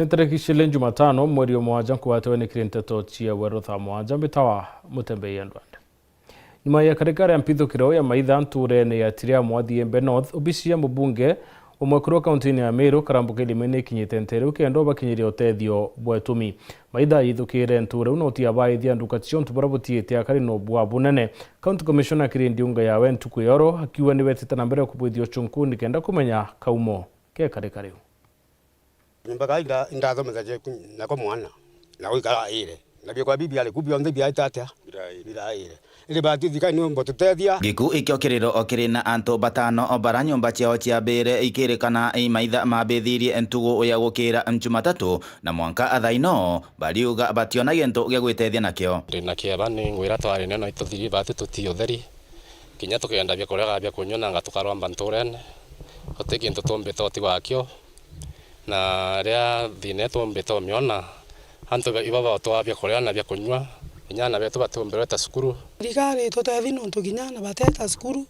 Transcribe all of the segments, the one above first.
Tariki shile Jumatano mweri mwaja kuwatewe ni kirinteto chia weru tha mwaja bitawa mutembei ndwande. Nyuma ya karikari ya mpitho kirao ya maitha nture ni ya tiria mwathi Embe North ubisi ya mbunge umwekuru kauntini ya Meru karambuka ilimene kinyite ntere ukendo bakinyiri otethio bwetumi. Maitha yithukire nture unotia baithia nduka ciontu barabutiite akari no bwa bunene. County Commissioner Kirindi Unga yawe ntuku yoro akiwa ni wetite na mbere kubwithio chunku nikenda kumenya kaumo ke karikari. Mpaka indathomeza je nako mwana na wikara ire na bikwa bibi ale kubio ndhi bia tata bila ire ile batu thika ni mbo tutethia giku ikiokiriro okirina anto batano obara nyumba ciao cia mbere ikirikana imaitha mabithirie entugo uya gukira Jumatatu na mwanka athaino bariuga bationa gento gya gwitethia nakio ndina kieba ni ngwira twari neno ituthiri batu tuti utheri kinya tukenda bya kurega bya kunyona ngatukarwamba nturene oteki ento tombe toti wakio na ria thine tombe tomiona anto ibaba twabya kureana bya kunywa inyana betu batumbere ta sukuru rigare totethi no tuginyana bateta sukuru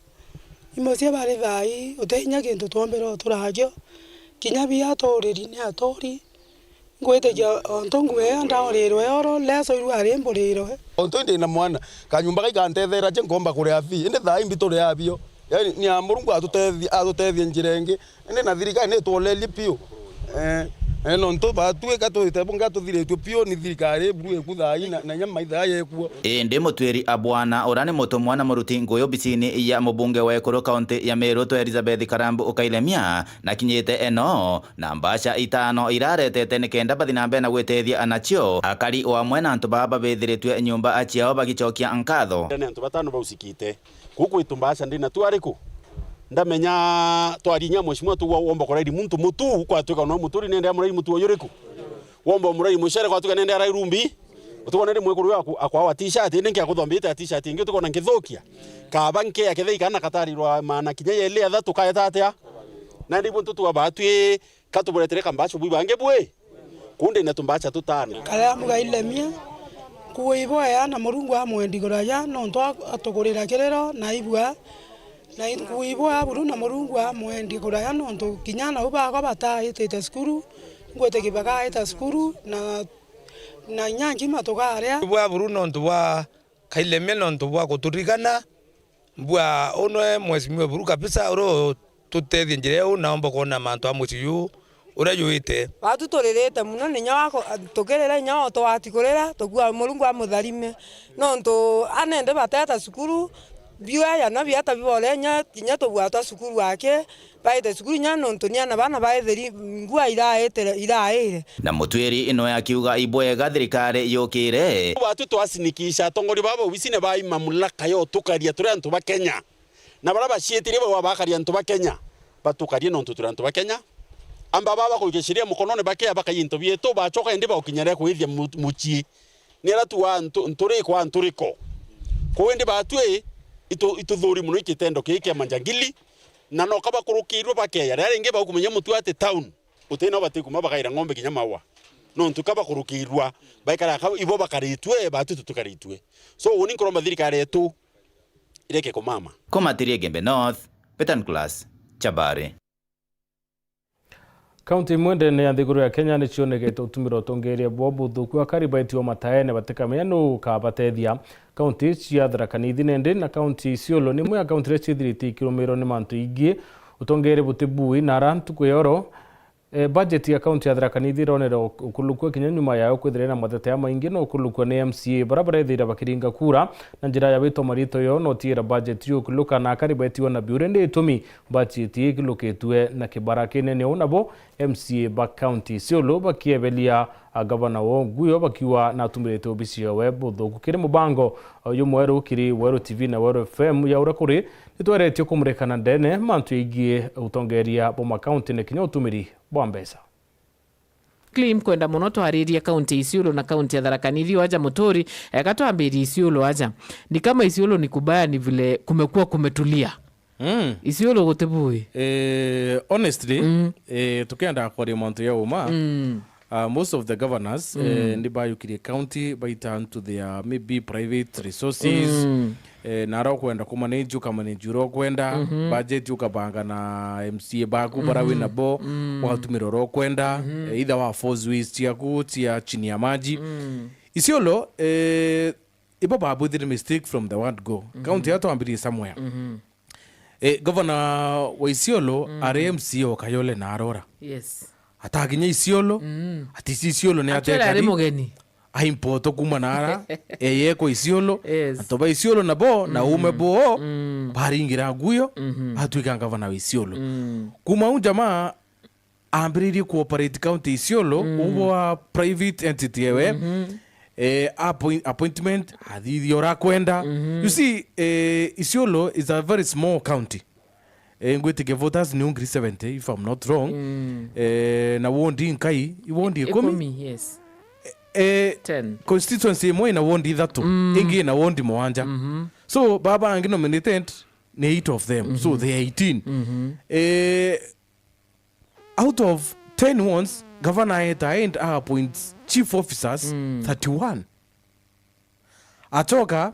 imocie bari thai utenya kintu tombere turagyo kinya bia toriri ni atori ngwete ja ontongwe andaorirwe oro leso iru ari mborirwe ontonde na mwana kanyumba gaikantethera je ngomba kuria fi inde thai mbitore yabio yani ni amurungu atutethia njirenge inde na thirikari ni toleli pio no nto batwe gato itebunga to thire Ethiopia ni thirikari buru ekuthai na nyama ithai ekuo indi mutwiri abwana orane moto mwana muruti ngoyo bisini ya mubunge wa Ekuru kaunti ya Meru to Elizabeth Karambu ukailemia na kinyete eno na mbasha itano iraretete nikenda bathinambe na gwetethia anachio akari wa mwena antu baba bethiritwe nyumba achiao bagichokia ankatho ne antu batano bausikite kuku itumbasha ndina tuariku ndamenya twarinya mweshimwa tu womba koraidi muntu mutu kwa tuka no muturi nende amuraidi mutu oyuriku womba muraidi mushere kwa tuka nende arai rumbi utuko nende mwekuru yaku akwa t-shirt nenge akuthombita t-shirt ingi tuko na ngithokia kabanke ya kethei kana katarirwa mana kinya yele ya thatu kaya tatia na ndi buntu tu abatwe katuburetere kambacho bwi bange bwe kunde na tumbacha tutana kala muga ilemia kuibo ya na murungu amwendi goraya no ntwa atugurira kirero na ibwa na kuibo aburu na murungu amwendi goraya no ntu kinyana uba bata itete skuru ngwete kibaga ita skuru na nyangi matogaria ibwa aburu no ntu wa kailemia no ntu wa kuturigana mbwa ono mwesimiwe buru kabisa oro tutethie njire u naomba kuona mantu amuciyu ura yuite batu torirete muno ninya wako tugerera nya oto watikurira tugua murungu amutharime no ntu anende bateta sukuru biwa ya na biata bibole nya kinya tugwata sukuru wake baite sukuru nya no ntu nya bana baitheri ngua iraire na mutwiri ino yakiuga ibwega thirikari yukire batu twasinikisha tongori baba ubisine bai mamulaka yo tukaria turi antu ba Kenya na baraba cietire bo bakaria antu ba Kenya batukaria no ntu turi antu ba Kenya amba baba kugeshiria mukonone bakia bakayinto bieto bachoka ende bakinyare kuithia muchi nera tuwa nturi kwa nturiko kwende batwe ituthuri muno ikitendo kike manjangili na no kaba kurukirwe bakeya rare nge bakumenya mutu ate town utena batikuma bakaira ngombe kinyamawa no ntukaba kurukirwa baikara ibo bakaritwe batu tukaritwe so uni nkoroma thirikari yetu ireke komama komatirie Embe North Petan Class Chabare. County mwendene ya thiguru ya Kenya ni cionegete utumiro tongeria bobu thuku akaribaitio mataene batekamenya no kabatethia county cia Tharaka Nithi nende na county Isiolo ni mwe county ria cithiriti kilomero ni mantu ingi utongere butibui na rantu kweyoro budget ya county ya Tharaka Nithi ronero ukulukwa kinya nyuma yayo kwithire na matete ya maingi no ukulukwa ni MCA barabara ithira bakiringa kura na njira ya wito marito yo no tira budget yo kuluka na karibaitio na biure ndi itumi budget ikiluketwe na kibara kinene unabo MCA ba county Isiolo bakiebelia gavana wo Guyo bakiwa na tumirete obisi ya web thuku kiri mubango yumweru kiri Weru TV na Weru FM ya urakuri nitwaretio kumurekana ndene mantu igie utongeria boma county ne kinya utumiri bwa mbesa claim kwenda muno twariria county Isiolo na county ya Tharaka Nithi waja Muturi akatwambiri Isiolo aja ni kama Isiolo ni kubaya ni vile kumekuwa kumetulia Isiolo gutebui honestly tukienda kwa remonto ya uma most of the governors ni bayukire county by turn to their maybe private resources naro kwenda kumanage ukamanage uro kwenda budget ukabanga na MCA baku bara wina bo watumiro ro kwenda either wa force ways tiaku tia chini ya maji Isiolo ibo babu did a mistake from the word go county yato ambiri somewhere governor wa Isiolo RMCO Kayole na Arora Yes. ataginya Isiolo atisi Isiolo ne Actually ari mugeni. Aimpoto kuma nara yeko Isiolo Yes. atoba Isiolo na bo na ume bo baringira guyo atwika governor wa Isiolo kuma unjamaa ambiri cooperate county Isiolo uwa private entity ewe appointment hadithi ora kwenda you see Isiolo is a very small county ngwetike voters ni ungri 70 if I'm not wrong na wondi nkai wondi 10 yes 10 constituency mo ina wondi thatu ingi na wondi mwanja so baba angi nominated ni 8 of them so they are 18 out of 10 ones governor and appoints chief officers 31 atoka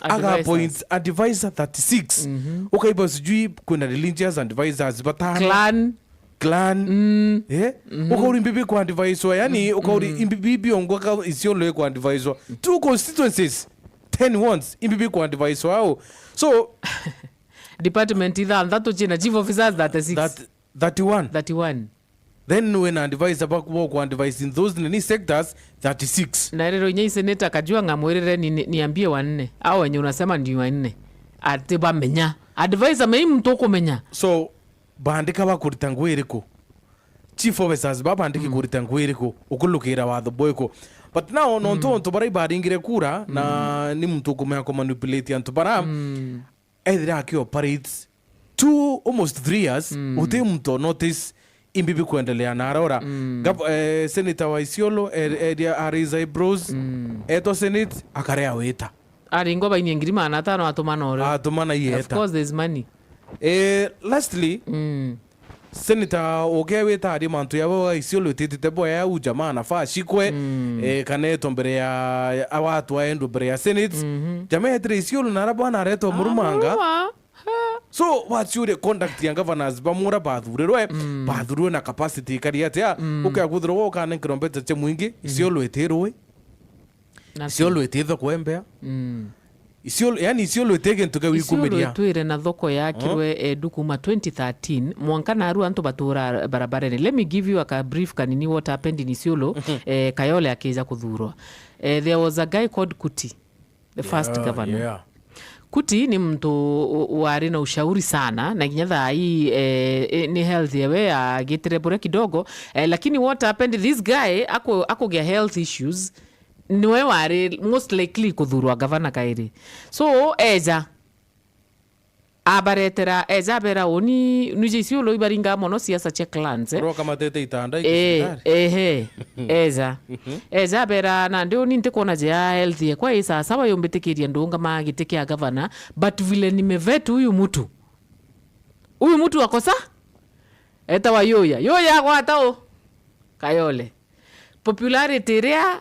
aga appoints advisor 36 ukaiba sijui kuna religious advisors batano clan ukauri mbibi kwa advisor yani ukauri imbibi ongwa Isiolo kwa advisor two constituencies 10 ones imbibi kwa advisor wao so department either that china chief officers 31 then when advisor bakuwa kwa advise in those nini sectors 36 na rero nyei senator kajua ngamwerere niambie wanne au wenye unasema ndio wanne atiba menya advisor mei mtoko menya so bandika bakurita ngwiriko chief officers babandiki kurita ngwiriko ukulukira watho boyko but now nonto barai baringire kura na ni mtoko menya ko manipulate antu bara either operates 2 almost 3 years uti mto notice imbibi kuendelea na Arora senator wa Isiolo Ariza Bros eto senate akarea weta aringo baini ngirima na 5 atumana ore atumana yeta of course there's money lastly senator ogeweta ari mantu yabo Isiolo titite boya ujamaa nafaa shikwe kaneto mbere ya awatu waendo mbere ya senate jamaa yetre Isiolo narabwana areto murumanga so what's your conduct ya governors bamura bathurwe na capacity kari atia ukaguthurwo kana kirombete che mwingi Isiolo eterwe Isiolo etitho kwembea Isiolo yani Isiolo etege ntuke wikumiria Isiolo etwire na thoko yakirwe dukuma 2013 mwanka na aru antu batura barabarani. Let me give you a brief kanini what happened in Isiolo Kayole akiza kuthurwa. There was a guy called Kuti, the first governor. Kuti ni mtu wari na ushauri sana na kinyatha hii ni health yawe agitirebure kidogo lakini what happened, this guy ako gea health issues niwe wari most likely kuthurwa governor Kairi. So abaretera bera oni nije Isiolo ibaringa mono siasa che clans roka matete itanda ikisitari bera na ndio ninte kona je health kwa isa sawa yombetikiria ndonga magitikia governor but vile nimevetu huyu mtu akosa eta wa yoya kwa tao Kayole popularity rea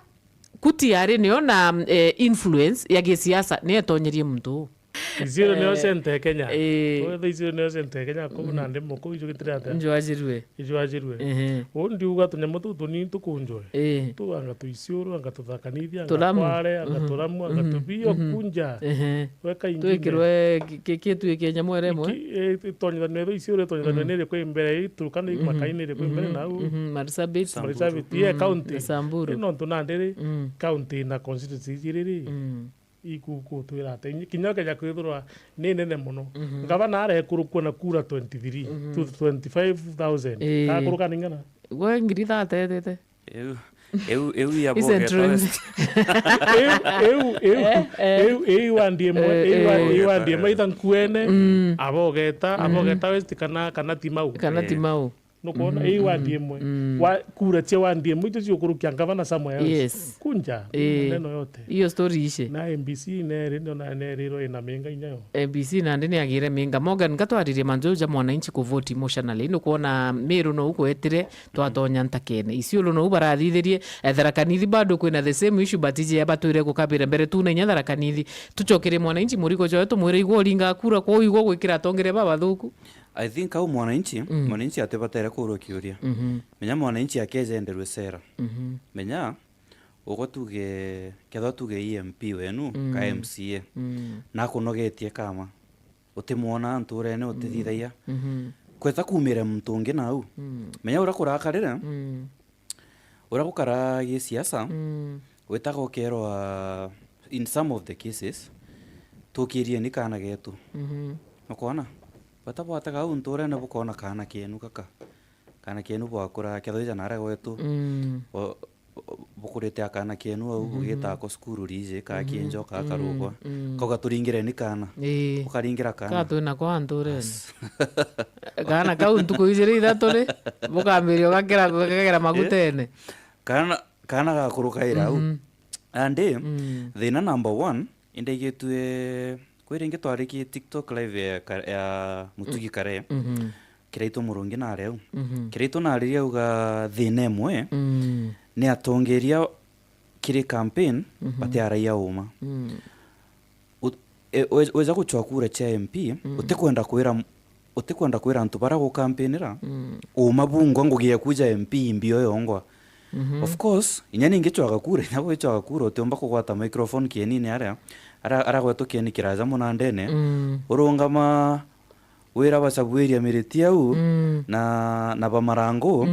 Kuti yari niona influence ya gisiasa ni etonyerie mtu Isiolo neo sente Kenya kwa Isiolo neo sente Kenya ko na ndemo ko ijo gitirate njwajirwe ondi uga tunyamutu tuni tukunjwe tu anga tu Isiolo anga tuthakanithia anga kware anga turamu anga tubio kunja weka ingine twikirwe kikitu Kenya mweremo tonyithanwe Isiolo tonyithanwe kwa mbere turukana makaini kwa mbere na Marsabit county Samburu no tunandere county na constituency jiriri ikuku twirate kinyoke ya kwithurwa ni nene muno gavana arekurukwo na kura 23 to 25000 kakuruka ningana we ngiri thatete eu ya boge eu wandie maitha nkuene abogeta westi kana timau nukuona ii wandi imwe wa kura cia wandi imwe icio ciukurukia ngavana somewhere else kunja neno yote iyo story ishe na MBC nere ndo na neriro ina minga inyo MBC na ndini agire minga Morgan gatwaririe manjoja mwananchi kuvoti emotionally nukuona Meru no uko etire twatonya ntakene Isiolo no ubarathithirie Tharaka-Nithi bado kwina the same issue batije yabatwire gukabira mbere tu na Tharaka-Nithi tuchokere mwananchi muriko joyo tumwire igwo ringa kura kwa igwo gwikira tongere baba thuku I think au mwananchi mwananchi atebatera kuro kiuria menya mwananchi akejenderwe sera menya ugo tuge ketho tuge EMP wenu ka MCA na kunogetie kama utimwona nturene utithithaia kwetha kumire mtungi nau menya ura kurakarira ura gukara gi siasa wetago kerwa in some of the cases tukirie ni kana getu ukona batabwataga au nturene bukona kana kienu kaka kana kienu bwakura ketho ija nare gwetu bukurite akana kienu au gita ko skuru rize ka kienjo ka karugwa koga turingire ni kana ukaringira kana ka twina kwa nturene kana ka untuko izire ithatore bukamirio gakera magutene kana gakurukaira au ande thina number 1 indegetwe kwiringe twarikie TikTok live ya Mutugi Kare kiraito murungi na reu kiraito na riria uga thina emwe ni atongeria kiri campaign bati araia uma weza kuchwakura cha MP utekwenda kwira antu bara go campaignira uma bungo ngugia kuja MP mbio yongwa of course inyani ngechwaga kure nabo echwaga kure utomba kugwata microphone kienini ara gweto kieni kiraza munandene urungama wira basabweria miriti au na bamarango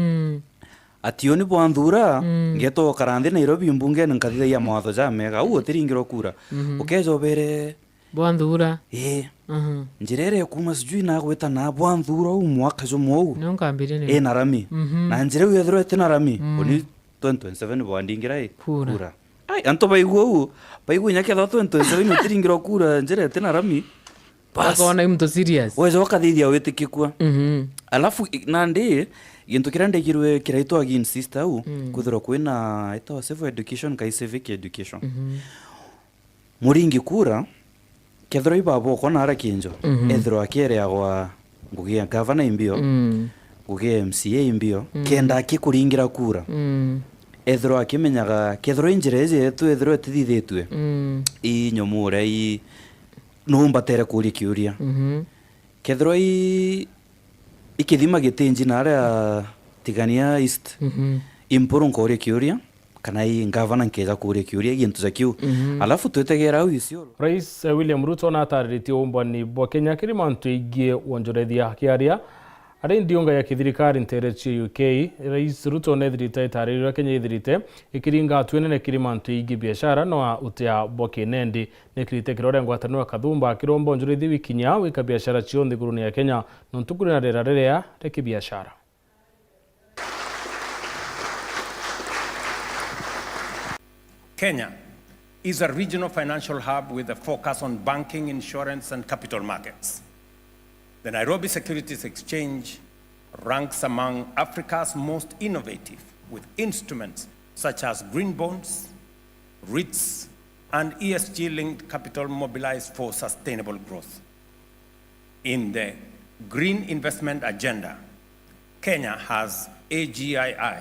ationi bwanthura ngeto karande Nairobi mbunge nkathitha ya mawatho jamega u otiringiro kura ukejobere bwanthura njirere kuma sijui na gweta na bwanthura u mwaka jo mwo nongambire ni na rami na njire uyethro etina rami oni 2027 bwandingira kura ai anto baiguo nyake tho 2027 otiringiro kura njire etina rami bakona mtu serious wezo wakathithia witikikwa alafu nandi gintu kirande kirwe kiraitwa again sister au kuthiro kwina ito civil education kai civic education muringi kura kethiro ibabo kona ara kinjo ethiro akere agwa ngugia governor imbio ngugia MCA imbio kenda akikuringira kura ethiro akimenyaga kethiro injireje tu ethiro tithithitwe inyomura i numbatere kuri kiuria kethiro ikithima gitenji na ara tigania east impuru nkore kiuria kana i ngavana nkeza kure kiuria gintu za kiu alafu twetegera au Isiolo Rais William Ruto na atarĩtie umbani bwa Kenya kiri mantu igie wonjorethia kiaria ari ndionga ya kithirikari nterechi UK Rais Ruto nethirite itarĩrio Kenya ithirite ikiringa atwenene kiri mantu igie biashara no utia bwa Kinendi nekirite kirore ngwatanwa kathumba kirombo wonjorethi wikinya wika biashara cionthi guruni ya Kenya no ntukuri na rera rerea reki biashara Kenya is a regional financial hub with a focus on banking, insurance, and capital markets. The Nairobi Securities Exchange ranks among Africa's most innovative, with instruments such as green bonds, REITs, and ESG-linked capital mobilized for sustainable growth. In the Green Investment Agenda, Kenya has AGII,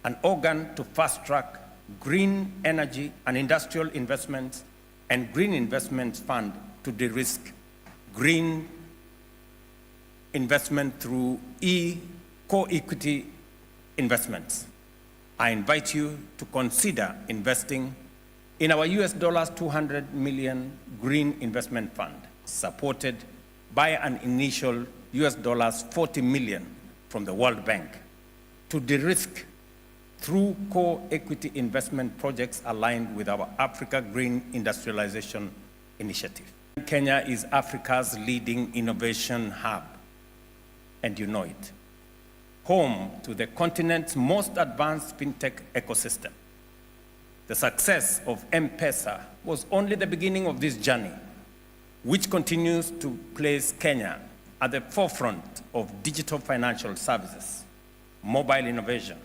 an organ to fast-track green energy and industrial investments, and Green Investment Fund to de-risk green investment through co-equity investments. I invite you to consider investing in our $200 million Green Investment Fund, supported by an initial $40 million from the World Bank, to de-risk through co-equity investment projects aligned with our Africa Green Industrialization Initiative. Kenya is Africa's leading innovation hub, and you know it. Home to the continent's most advanced fintech ecosystem. The success of M-Pesa was only the beginning of this journey, which continues to place Kenya at the forefront of digital financial services, mobile innovation,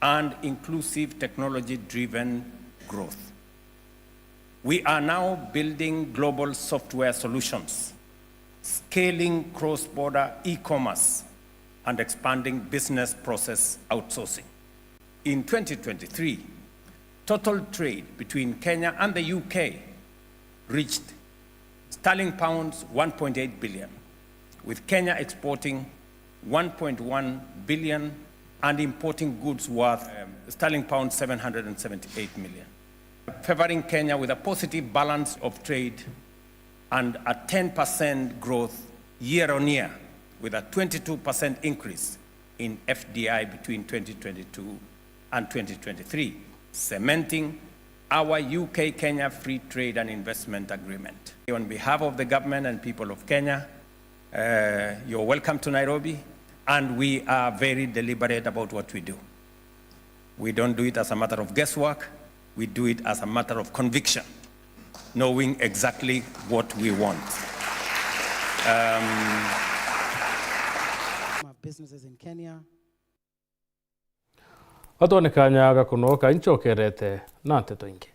and inclusive technology-driven growth. We are now building global software solutions, scaling cross-border e-commerce, and expanding business process outsourcing. In 2023, total trade between Kenya and the UK reached sterling pounds 1.8 billion, with Kenya exporting 1.1 billion and importing goods worth sterling pounds 778 million, favoring Kenya with a positive balance of trade and a 10% growth year on year, with a 22% increase in FDI between 2022 and 2023, cementing our UK-Kenya Free Trade and Investment Agreement. On behalf of the government and people of Kenya, you're welcome to Nairobi, and we are very deliberate about what we do. We don't do it as a matter of guesswork, we do it as a matter of conviction, knowing exactly what we want. Businesses in Kenya. Atonekanya gakunoka inchokerete na nteto ingi.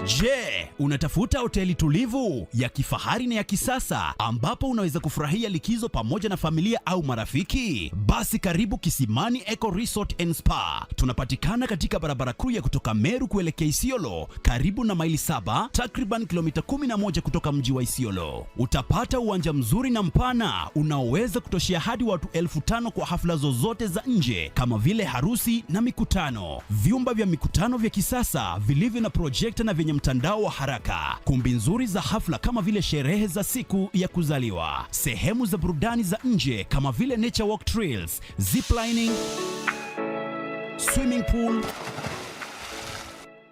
Je, unatafuta hoteli tulivu ya kifahari na ya kisasa ambapo unaweza kufurahia likizo pamoja na familia au marafiki? Basi karibu Kisimani Eco Resort and Spa. Tunapatikana katika barabara kuu ya kutoka Meru kuelekea Isiolo, karibu na maili 7, takriban kilomita 11 kutoka mji wa Isiolo. Utapata uwanja mzuri na mpana unaoweza kutoshea hadi watu 5,000 kwa hafla zozote za nje kama vile harusi na mikutano. Vyumba vya mikutano vya kisasa vilivyo na projector na vyenye mtandao wa haraka, kumbi nzuri za hafla kama vile sherehe za siku ya kuzaliwa, sehemu za burudani za nje kama vile nature walk trails, ziplining, swimming pool,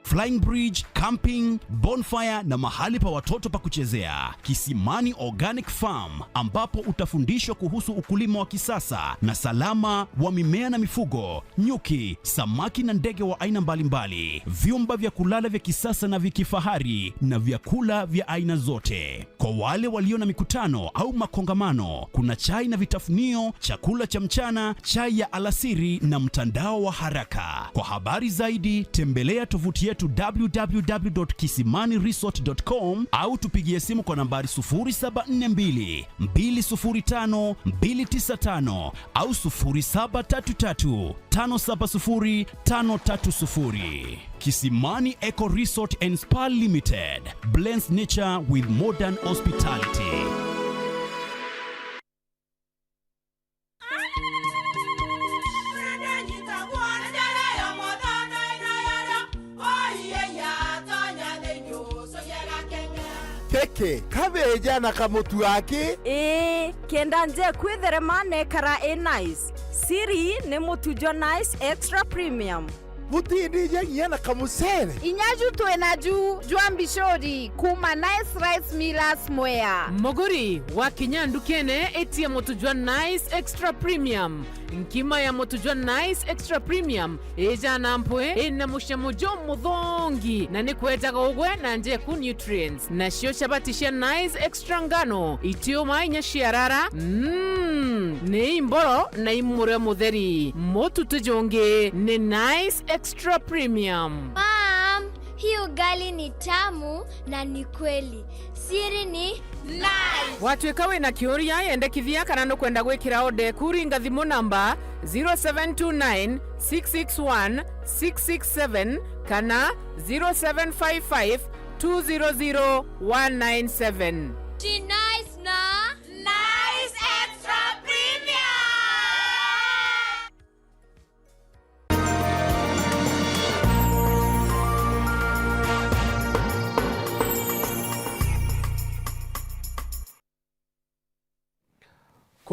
flying bridge, camping, bonfire na mahali pa watoto pa kuchezea. Kisimani Organic Farm, ambapo utafundishwa kuhusu ukulima wa kisasa na salama wa mimea na mifugo, nyuki, samaki na ndege wa aina mbalimbali. Vyumba vya kulala vya kisasa na vya kifahari na vyakula vya aina zote. Kwa wale walio na mikutano au makongamano, kuna chai na vitafunio, chakula cha mchana, chai ya alasiri na mtandao wa haraka. Kwa habari zaidi, tembelea tovuti yetu www.kisimaniresort.com au tupigie simu kwa nambari 0742 205 295 au 0733 570 530. Kisimani Eco Resort and Spa Limited blends nature with modern hospitality. Keke, kabeja na kamutu wake? Kenda nje kwitherema nekara nice. Siri ni mutujo nice extra premium. Mutindi nyenye na kamusere. Inyaju tuenaju juambishori kuma nice rice millers mwea. Moguri wa kinyandu kene eti ya motujwa nice extra premium. Nkima ya motujwa nice extra premium eja nampwe ena mushamojo mudhongi na ni kwetaga ugwe na nje ku nutrients na shio chabatisha nice extra ngano itio mainya shiarara ne imboro na imure mutheri motu tujonge ne nice extra premium. Mom, hii ugali ni tamu na ni kweli. Siri ni nice. Watwekawe na kioria yende kithia kana no kwenda gwikira ode kuringa thimu namba 0729 661 667 kana 0755 200 197. Nice na nice extra premium.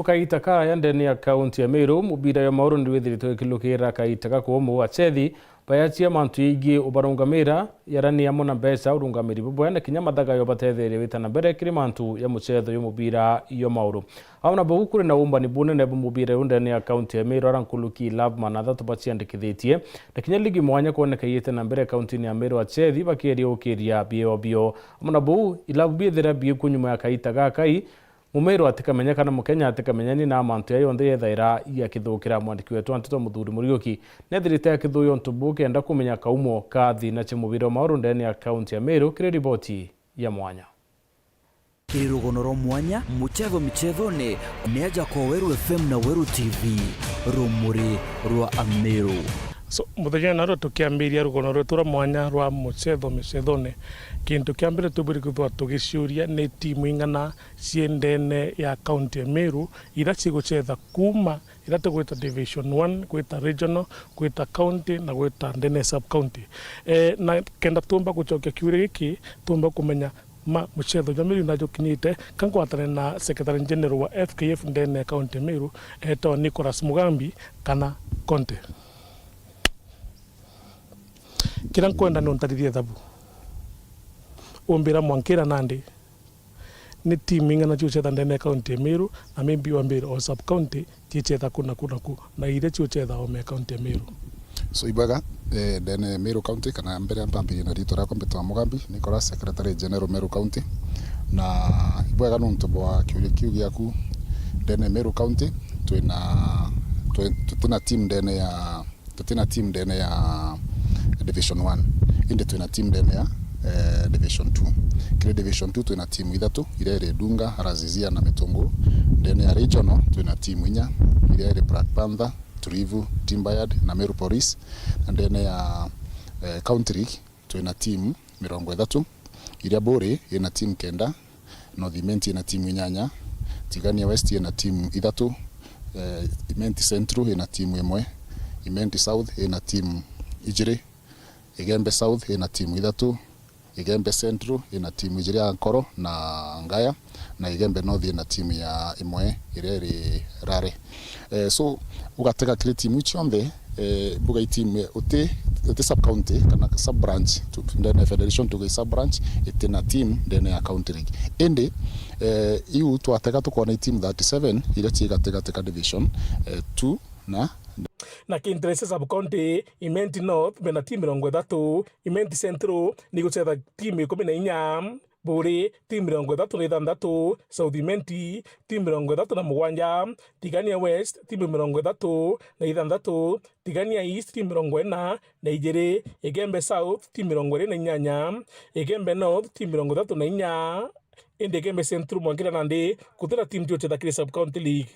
kukaita kaya ndani ya kaunti ya Meru mubira ya mauru ndiwithirito ikilukira kaita gakumu wa chethi bayachia mantu igi ubarungamira yarani ya mona mbeca urungamiri bubwe na kinya mathaga yo batetheri witana mbere kiri mantu ya muchetho yo mubira yo mauru auna bugukure na umba ni bunene bu mubira ndani ya kaunti ya Meru arankuluki love manatha tubaciandikithitie na kinya ligi mwanya kuoneka yete na mbere kaunti ya Meru wa chethi bakieri ukiria bio auna bu ilabu bithira bio kunyuma ya kaita gakai Mumeru atikamenya kana Mukenya atikamenyani na amantu ya yonthe yethaira ya kithukira mwandiki wetu Antito Muthuri Muriuki nethirite ya kithuyo ntubuke enda kumenya kaumo ka thina cia mubira mauru ndani ya kaunti ya Meru kiri riboti ya mwanya Kirugonoro mwanya muchetho ni neja kwa Weru FM na Weru TV rumuri rwa Ameru. So muthenya naro tukiambiria rugono rwetu rwa mwanya rwa mucethone kintu kiambire tubiri kuthwa tugiciuria ni timu ingana ciendene ya kaunti ya Meru ira cigucetha kuma ira tugwita division 1 gwita regional gwita county na gwita ndene sub county na kenda tumba gucokia kiure giki tumba kumenya muchetho ja Meru najo kinyite kangwatane na secretary general wa FKF ndene kaunti ya Meru eto Nicholas Mugambi kana Conte. Kiran kwenda ni untarithia thabu umbira mwankira nandi ni timu ingana chuchetha ndene kaunti ya Meru na maybe wambira o sub county chichetha kuna na ile chuchetha o me kaunti ya Meru so ibaga ndene Meru county kana mbere mpambi na rito rako Mbeto Mugambi Nicholas secretary general Meru county na ibaga nuntu bwa kiu giaku ndene Meru county tutina team ndene ya Division 1 inde tuina team ndene ya Division 2 kile Division 2 tuina team ithatu ile Dunga Razizia na Mitungu ndene ya regional tuina team inya ile Black Panther Turivu Timbayard na Meru Police ndene ya County League tuina team 30 ile Bore ina team kenda North Imenti ina team inyanya Tigania West ina team ithatu Imenti Central ina team imwe Imenti South ina team ijire Igembe South ina timu ithatu Igembe Central ina timu ijire ya Nkoro na Ngaya na Igembe North ina timu ya imwe iri Rare so ugateka kile timu ichombe buga timu uti sub county kana sub branch to ndene federation to sub branch itina team ndene ya county league ende iu twateka tukona team 37 ile chigateka division 2 na kintrese sub county Imenti North bena timu 30 Imenti Central ni gucetha timu 14 Bure timu 36 South Imenti timu 37 Tigania West timu 36 Tigania East timu 40 na ijere Igembe South timu 28 Igembe North timu 34 ende Igembe Central mwankira nande kutera timu tiocheta kile sub county league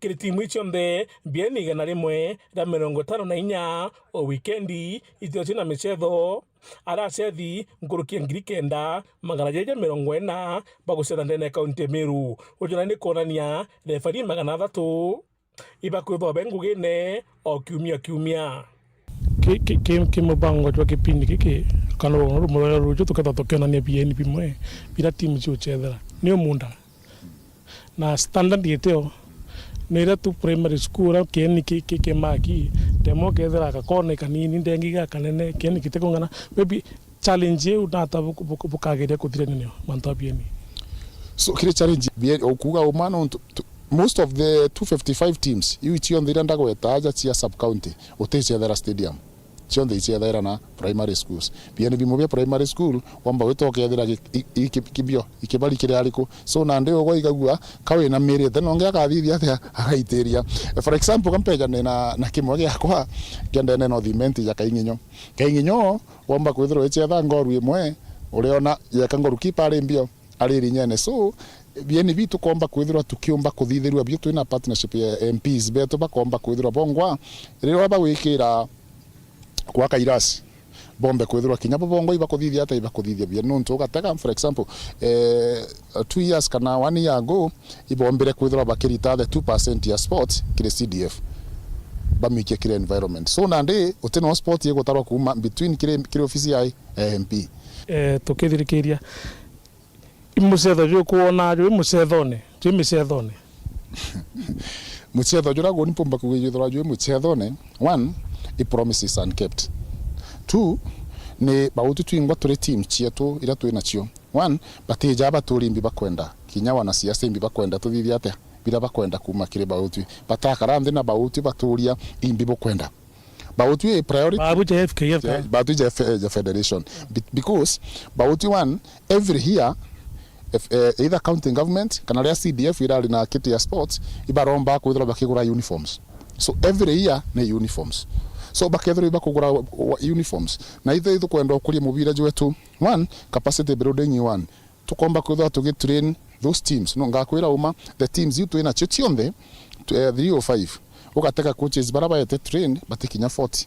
kiri timu ichombe bieni igana rimwe ra 54 o weekendi itio china michetho aracethi ngurukia ngiri 9 magana 40 bagucetha ndene kaunti Meru ujona ni kuonania refari 300 ibakwithwa bengugine o kiumia ki mubango twa kipindi kiki kana rumwe rujo tukatha tukionania bieni bimwe bila timu chiuchethera ni omunda na standard yeteo nira tu primary school keni ke maki demo kethera ka kone kanini ndengi ga kanene keni kitekongana maybe challenge unata bukageria kuthira nini mantabieni so kile challenge bien okuga umano most of the 255 teams you ichio ndira ndago etaja chia sub county utechethera stadium chonde ichethera na primary schools bien bimobia primary school wamba wetokethera ikibio ikibali kire aliko so na ndeo go igagua kawe na mere then onge akathithia atia agaiteria for example kampeja na kimwe giakwa kendene no thimenti ya kainginyo wamba kwithiro ichetha ngoru imwe ureona ya kangoru kipare mbio ariri nyene so bien bitu komba kwithirwa tukiumba kuthithirwa bio twina partnership ya MPs beto bakomba kwithirwa bongwa rero bagwikira kwa kairasi bombe kwithirwa kinya bongo ibakuthithia ata ibakuthithia bia nuntu ugatega for example 2 years kana 1 year ago ibombere kwithirwa bakirita the 2% ya sports kire CDF bamikie kire environment so nande uteno sport yego tarwa kuma between kire ofisi ya MP tukithirikiria imucetho jo kuona jo imucethone muchetho jura go nipomba kugithora jwe muchetho ne one i promises unkept. Two ni bautu twingwa turi team chietu ira twina cio. One batija baturimbi bakwenda kinya wana siasa imbi bakwenda tuthithia ate bila bakwenda kuma kire bautu batakara ndi na bautu baturia imbi bakwenda bautu a priority bautu FKF bautu federation because bautu one every year if either county government kana ria CDF ira na kiti ya sports ibaromba kuthira bakigura uniforms, so every year na uniforms, so bakethira bakugura uniforms na ithu kwenda okuria mubira jwetu one capacity building one tukomba kuthira tugitrain those teams no ngakwira uma the teams you twina chitionde 3 or 5 ukateka coaches baraba yete train batikinya 40,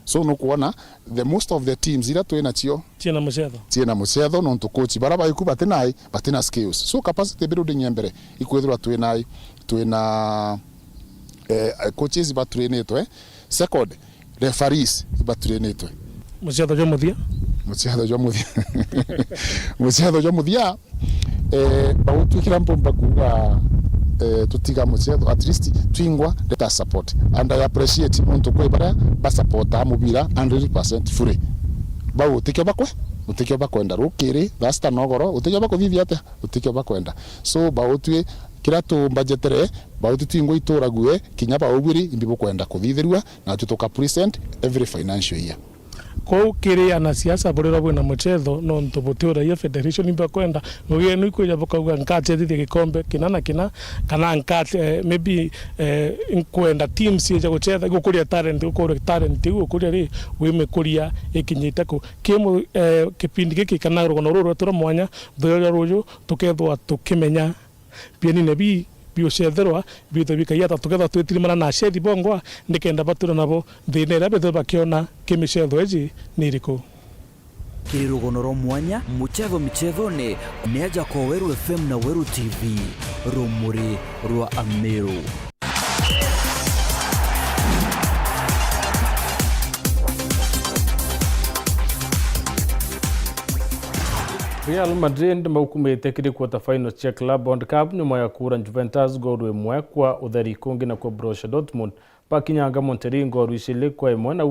so no kuona the most of the teams ira twina cio tiena muchetho no to coach baraba iku batina skills, so capacity building yembere ikwithira twina coaches ba trainetwe second referees ba trainetwe muchetho jo muthia muchetho jo muthia bautu kila mpomba kuga tutiga muchetho at least twingwa let support and I appreciate muntu kwe bara ba support amubira 100% free bawo utikyo bakwenda rukiri thasta nogoro utikyo bakuthithia ate utikyo bakwenda, so bautu kira tu budgetere bautu twingwa itura gue kinya baubiri imbi bukwenda kuthithirwa na tutoka present every financial year ko kiri ana siasa borera bwena muchetho no ntobotura ya federation imba kwenda ngoye no ikuja bokauga nkate thithia gikombe kinana kana nkate maybe inkwenda teams ya guchetha gukuria talent gukuria ri wime kuria ikinyite ko kimo kipindi giki kana rogono roro tura mwanya thoya rojo tukethwa tukimenya pieni nebi biocetherwa bitho bikaiata tugetha twitirimana na shedi bongwa ndikenda batura nabo thine betho bakiona kimicetho eji niriko kirirugono ro mwanya muchetho ni neja ko Weru FM na Weru TV rumuri rwa Ameru. Real Madrid maukumite kiri quarter final cia Club World Cup nyuma ya kura Juventus goru imwe kwa utheri kungi na kwa Borussia Dortmund bakinyanga Monterrey goru icili kwa imwe na